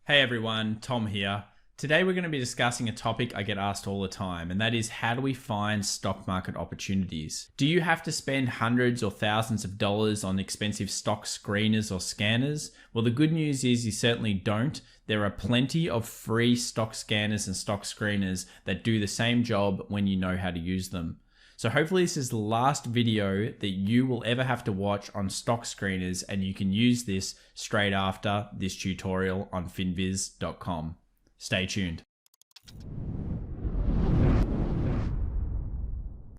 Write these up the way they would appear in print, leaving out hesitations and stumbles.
Hey everyone, Tom here. Today we're going to be discussing a topic I get asked all the time, and that is how do we find stock market opportunities? Do you have to spend hundreds or thousands of dollars on expensive stock screeners or scanners? Well, the good news is you certainly don't. There are plenty of free stock scanners and stock screeners that do the same job when you know how to use them. So hopefully this is the last video that you will ever have to watch on stock screeners, and you can use this straight after this tutorial on finviz.com. Stay tuned.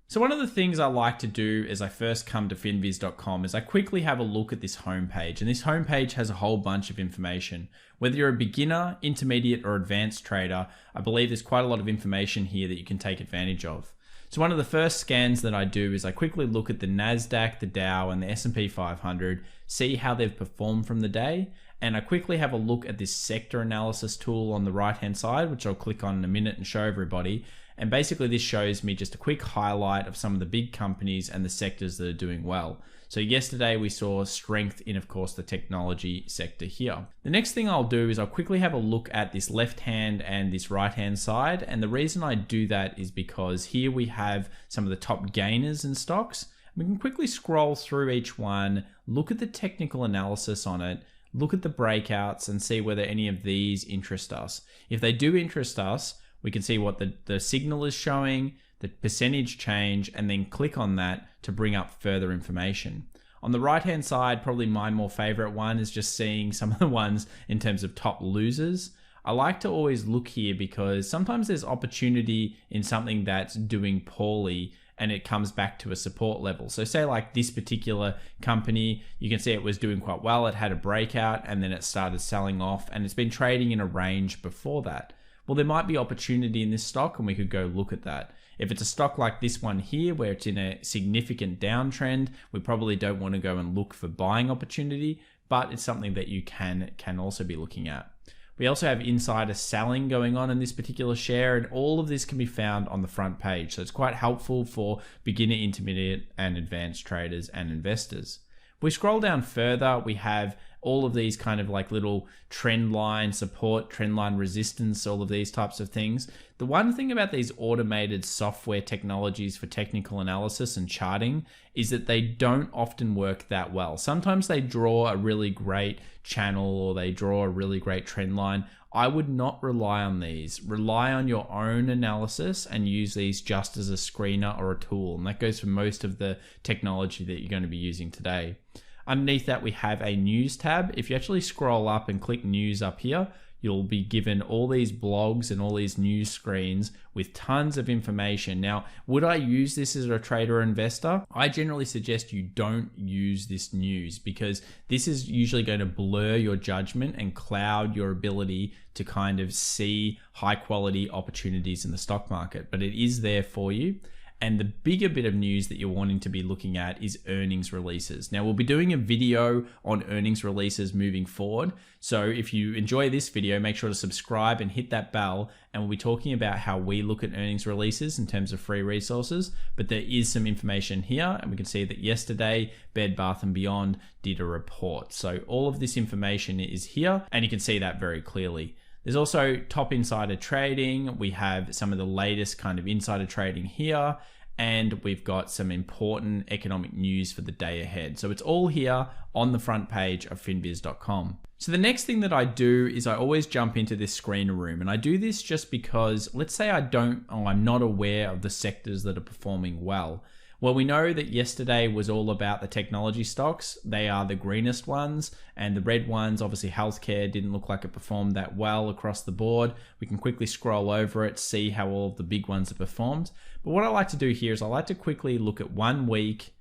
So one of the things I like to do as I first come to finviz.com is I quickly have a look at this homepage, and this homepage has a whole bunch of information. Whether you're a beginner, intermediate, or advanced trader, I believe there's quite a lot of information here that you can take advantage of. So one of the first scans that I do is I quickly look at the NASDAQ, the Dow, and the S&P 500, see how they've performed from the day, and I quickly have a look at this sector analysis tool on the right-hand side, which I'll click on in a minute and show everybody. And basically this shows me just a quick highlight of some of the big companies and the sectors that are doing well. So yesterday we saw strength in, of course, the technology sector here. The next thing I'll do is I'll quickly have a look at this left hand and this right hand side. And the reason I do that is because here we have some of the top gainers in stocks. We can quickly scroll through each one, look at the technical analysis on it, look at the breakouts and see whether any of these interest us. If they do interest us, we can see what the signal is showing, the percentage change, and then click on that to bring up further information. On the right-hand side, probably my more favorite one is just seeing some of the ones in terms of top losers. I like to always look here because sometimes there's opportunity in something that's doing poorly and it comes back to a support level. So say like this particular company, you can see it was doing quite well. It had a breakout and then it started selling off, and it's been trading in a range before that. Well, there might be opportunity in this stock and we could go look at that. If it's a stock like this one here, where it's in a significant downtrend, we probably don't want to go and look for buying opportunity, but it's something that you can also be looking at. We also have insider selling going on in this particular share, and all of this can be found on the front page. So it's quite helpful for beginner, intermediate, and advanced traders and investors. If we scroll down further, we have all of these kind of like little trend line support, trend line resistance, all of these types of things. The one thing about these automated software technologies for technical analysis and charting is that they don't often work that well. Sometimes they draw a really great channel or they draw a really great trend line. I would not rely on these. Rely on your own analysis and use these just as a screener or a tool. And that goes for most of the technology that you're going to be using today. Underneath that, we have a news tab. If you actually scroll up and click news up here, you'll be given all these blogs and all these news screens with tons of information. Now, would I use this as a trader or investor? I generally suggest you don't use this news because this is usually going to blur your judgment and cloud your ability to kind of see high quality opportunities in the stock market, but it is there for you. And the bigger bit of news that you're wanting to be looking at is earnings releases. Now, we'll be doing a video on earnings releases moving forward. So if you enjoy this video, make sure to subscribe and hit that bell. And we'll be talking about how we look at earnings releases in terms of free resources. But there is some information here, and we can see that yesterday, Bed Bath & Beyond did a report. So all of this information is here, and you can see that very clearly. There's also top insider trading. We have some of the latest kind of insider trading here, and we've got some important economic news for the day ahead. So it's all here on the front page of finviz.com. So the next thing that I do is I always jump into this screener room, and I do this just because let's say I'm not aware of the sectors that are performing well. Well, we know that yesterday was all about the technology stocks. They are the greenest ones, and the red ones, obviously healthcare, didn't look like it performed that well across the board. We can quickly scroll over it, see how all of the big ones have performed. But what I like to do here is I like to quickly look at 1 week,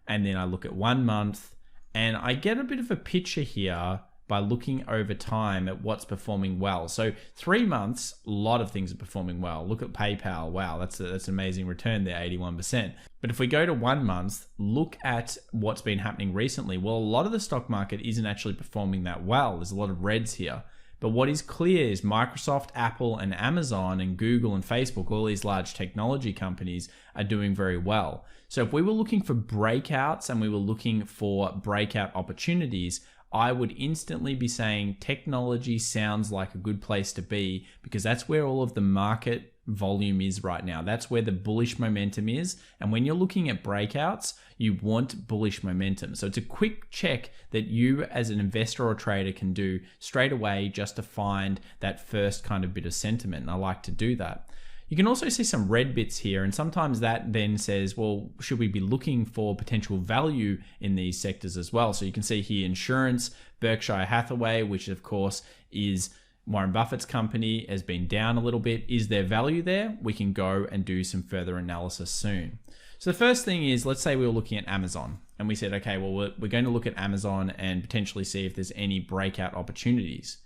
and then I look at 1 month, and I get a bit of a picture here by looking over time at what's performing well. So 3 months, a lot of things are performing well. Look at PayPal. Wow, that's an amazing return there, 81%. But if we go to 1 month, look at what's been happening recently. Well, a lot of the stock market isn't actually performing that well. There's a lot of reds here. But what is clear is Microsoft, Apple, and Amazon, and Google and Facebook, all these large technology companies are doing very well. So if we were looking for breakouts and we were looking for breakout opportunities, I would instantly be saying technology sounds like a good place to be, because that's where all of the market volume is right now. That's where the bullish momentum is. And when you're looking at breakouts, you want bullish momentum. So it's a quick check that you as an investor or trader can do straight away just to find that first kind of bit of sentiment. And I like to do that. You can also see some red bits here, and sometimes that then says, well, should we be looking for potential value in these sectors as well? So you can see here insurance, Berkshire Hathaway, which of course is Warren Buffett's company, has been down a little bit. Is there value there? We can go and do some further analysis soon. So the first thing is, let's say we were looking at Amazon and we said, okay, well, we're going to look at Amazon and potentially see if there's any breakout opportunities.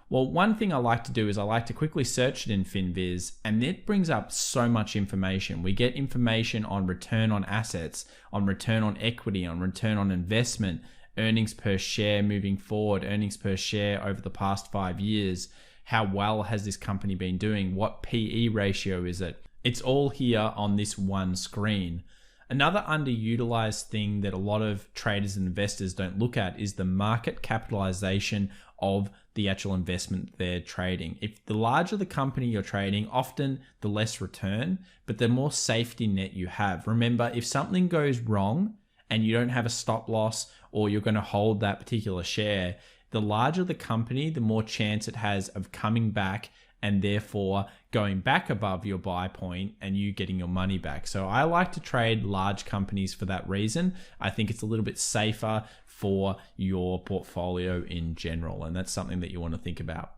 Well, one thing I like to do is I like to quickly search it in Finviz, and it brings up so much information. We get information on return on assets, on return on equity, on return on investment, earnings per share moving forward, earnings per share over the past 5 years. How well has this company been doing? What PE ratio is it? It's all here on this one screen. Another underutilized thing that a lot of traders and investors don't look at is the market capitalization of the actual investment they're trading. If the larger the company you're trading, often the less return, but the more safety net you have. Remember, if something goes wrong and you don't have a stop loss, or you're going to hold that particular share, the larger the company, the more chance it has of coming back and therefore going back above your buy point and you getting your money back. So I like to trade large companies for that reason. I think it's a little bit safer for your portfolio in general, and that's something that you want to think about.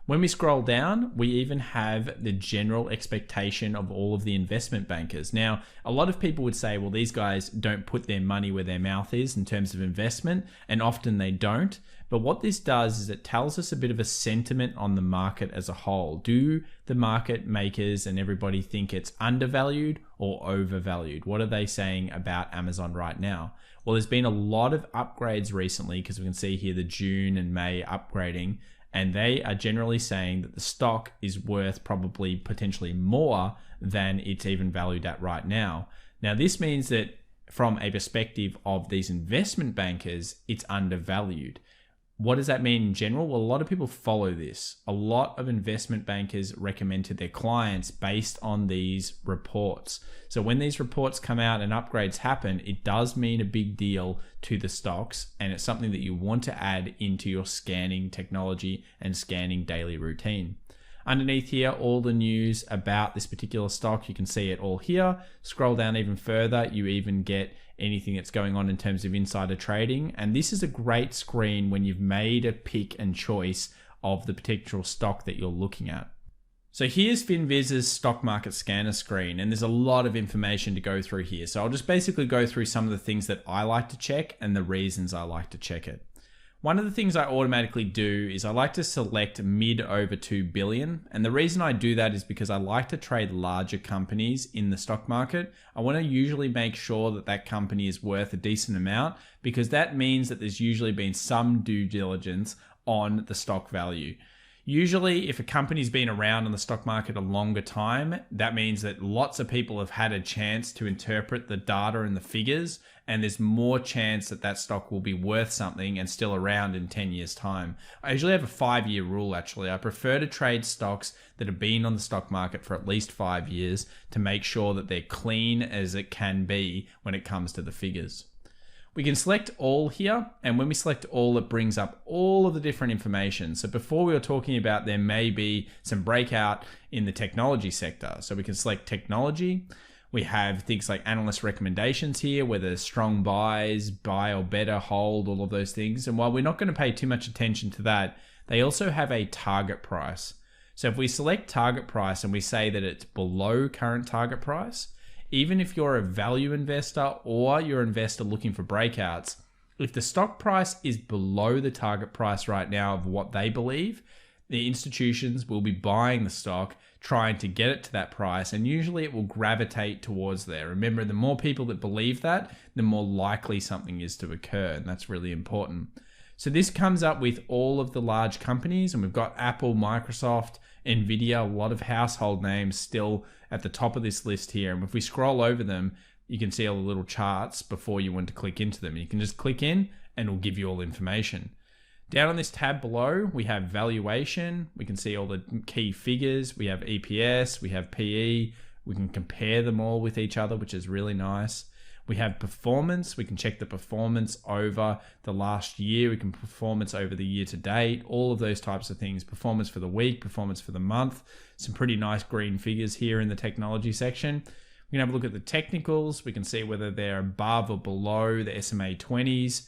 When we scroll down, we even have the general expectation of all of the investment bankers. Now, a lot of people would say, well, these guys don't put their money where their mouth is in terms of investment, and often they don't. But what this does is it tells us a bit of a sentiment on the market as a whole. Do the market makers and everybody think it's undervalued or overvalued? What are they saying about Amazon right now? Well, there's been a lot of upgrades recently, because we can see here the June and May upgrading, and they are generally saying that the stock is worth probably potentially more than it's even valued at right now. Now, this means that from a perspective of these investment bankers, it's undervalued. What does that mean in general? Well, a lot of people follow this. A lot of investment bankers recommend to their clients based on these reports. So when these reports come out and upgrades happen, it does mean a big deal to the stocks, and it's something that you want to add into your scanning technology and scanning daily routine. Underneath here, all the news about this particular stock, you can see it all here. Scroll down even further, you even get anything that's going on in terms of insider trading. And this is a great screen when you've made a pick and choice of the potential stock that you're looking at. So here's Finviz's stock market scanner screen, and there's a lot of information to go through here. So I'll just basically go through some of the things that I like to check and the reasons I like to check it. One of the things I automatically do is I like to select mid over 2 billion. And the reason I do that is because I like to trade larger companies in the stock market. I want to usually make sure that that company is worth a decent amount, because that means that there's usually been some due diligence on the stock value. Usually, if a company's been around in the stock market a longer time, that means that lots of people have had a chance to interpret the data and the figures, and there's more chance that that stock will be worth something and still around in 10 years' time. I usually have a 5-year rule, actually. I prefer to trade stocks that have been on the stock market for at least 5 years to make sure that they're clean as it can be when it comes to the figures. We can select all here, and when we select all, it brings up all of the different information. So before we were talking about there may be some breakout in the technology sector. So we can select technology. We have things like analyst recommendations here, whether strong buys, buy or better, hold, all of those things. And while we're not going to pay too much attention to that, they also have a target price. So if we select target price and we say that it's below current target price, even if you're a value investor or you're an investor looking for breakouts, if the stock price is below the target price right now of what they believe, the institutions will be buying the stock, trying to get it to that price, and usually it will gravitate towards there. Remember, the more people that believe that, the more likely something is to occur, and that's really important. So this comes up with all of the large companies, and we've got Apple, Microsoft, Nvidia, a lot of household names still at the top of this list here. And if we scroll over them, you can see all the little charts before you want to click into them. You can just click in and it'll give you all the information. Down on this tab below, we have valuation. We can see all the key figures. We have EPS, we have PE. We can compare them all with each other, which is really nice. We have performance. We can check the performance over the last year. We can performance over the year to date, all of those types of things. Performance for the week, performance for the month. Some pretty nice green figures here in the technology section. We can have a look at the technicals. We can see whether they're above or below the SMA 20s.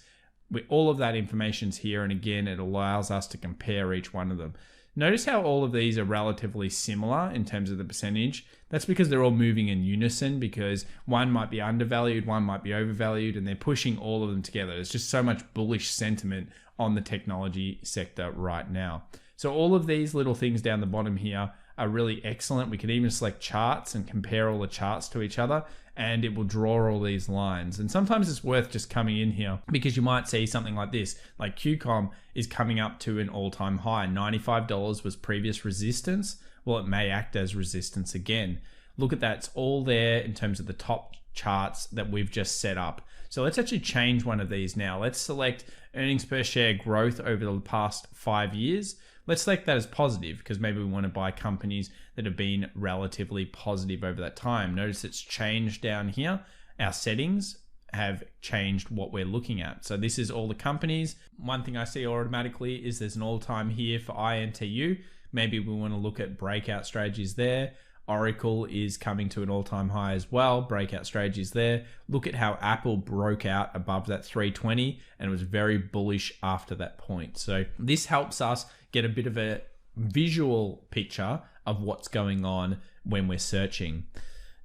All of that information's here, and again, it allows us to compare each one of them. Notice how all of these are relatively similar in terms of the percentage. That's because they're all moving in unison, because one might be undervalued, one might be overvalued, and they're pushing all of them together. There's just so much bullish sentiment on the technology sector right now. So all of these little things down the bottom here are really excellent. We can even select charts and compare all the charts to each other, and it will draw all these lines. And sometimes it's worth just coming in here, because you might see something like this, like QCOM is coming up to an all-time high. $95 was previous resistance. Well, it may act as resistance again. Look at that, it's all there in terms of the top charts that we've just set up. So let's actually change one of these now. Let's select earnings per share growth over the past 5 years. Let's select that as positive, because maybe we want to buy companies that have been relatively positive over that time. Notice it's changed down here. Our settings have changed what we're looking at. So this is all the companies. One thing I see automatically is there's an all-time here for INTU. Maybe we want to look at breakout strategies there. Oracle is coming to an all-time high as well. Breakout strategies there. Look at how Apple broke out above that 320 and was very bullish after that point. So this helps us get a bit of a visual picture of what's going on when we're searching.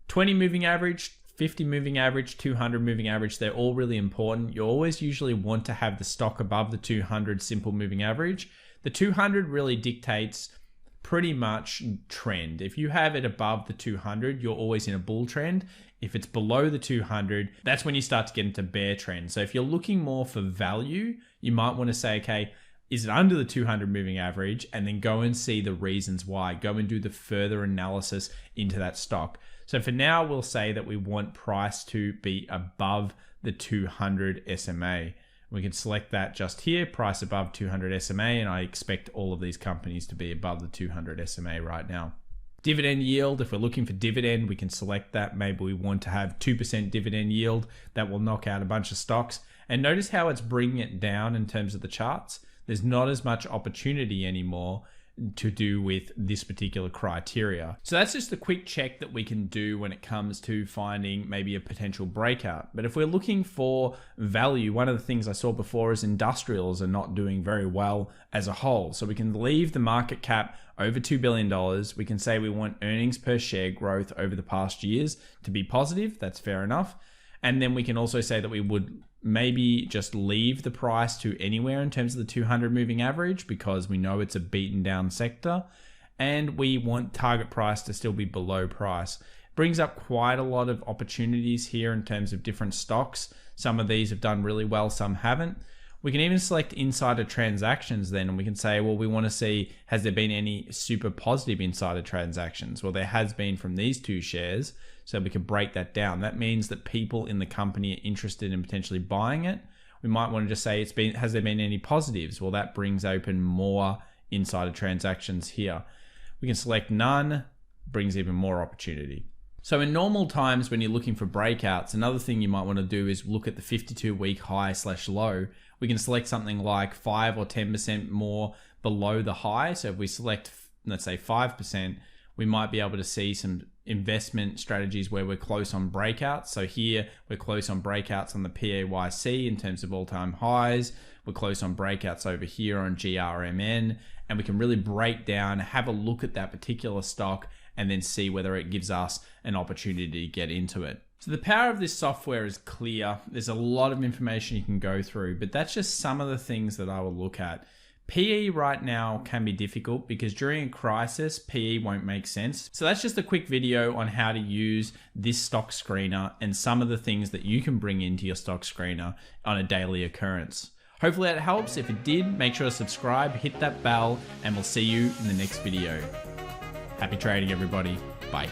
20 moving average, 50 moving average, 200 moving average, they're all really important. You always usually want to have the stock above the 200 simple moving average. The 200 really dictates pretty much trend. If you have it above the 200, you're always in a bull trend. If it's below the 200, that's when you start to get into bear trend. So if you're looking more for value, you might want to say, okay, is it under the 200 moving average? And then go and see the reasons why. Go and do the further analysis into that stock. So for now, we'll say that we want price to be above the 200 SMA. We can select that just here, price above 200 SMA, and I expect all of these companies to be above the 200 SMA right now. Dividend yield, if we're looking for dividend, we can select that. Maybe we want to have 2% dividend yield. That will knock out a bunch of stocks. And notice how it's bringing it down in terms of the charts. There's not as much opportunity anymore to do with this particular criteria. So that's just a quick check that we can do when it comes to finding maybe a potential breakout. But if we're looking for value, one of the things I saw before is industrials are not doing very well as a whole. So we can leave the market cap over $2 billion. We can say we want earnings per share growth over the past years to be positive. That's fair enough. And then we can also say that we would maybe just leave the price to anywhere in terms of the 200 moving average, because we know it's a beaten down sector, and we want target price to still be below price. Brings up quite a lot of opportunities here in terms of different stocks. Some of these have done really well, some haven't. We can even select insider transactions then, and we can say, well, we want to see, has there been any super positive insider transactions? Well, there has been from these two shares, so we can break that down. That means that people in the company are interested in potentially buying it. We might want to just say, has there been any positives? Well, that brings open more insider transactions here. We can select none, brings even more opportunity. So in normal times when you're looking for breakouts, another thing you might want to do is look at the 52-week high/low. We can select something like 5 or 10% more below the high. So if we select, let's say 5%, we might be able to see some investment strategies where we're close on breakouts. So here we're close on breakouts on the PAYC in terms of all-time highs. We're close on breakouts over here on GRMN, and we can really break down, have a look at that particular stock, and then see whether it gives us an opportunity to get into it. So the power of this software is clear. There's a lot of information you can go through, but that's just some of the things that I will look at. PE right now can be difficult because during a crisis, PE won't make sense. So that's just a quick video on how to use this stock screener and some of the things that you can bring into your stock screener on a daily occurrence. Hopefully that helps. If it did, make sure to subscribe, hit that bell, and we'll see you in the next video. Happy trading, everybody. Bye.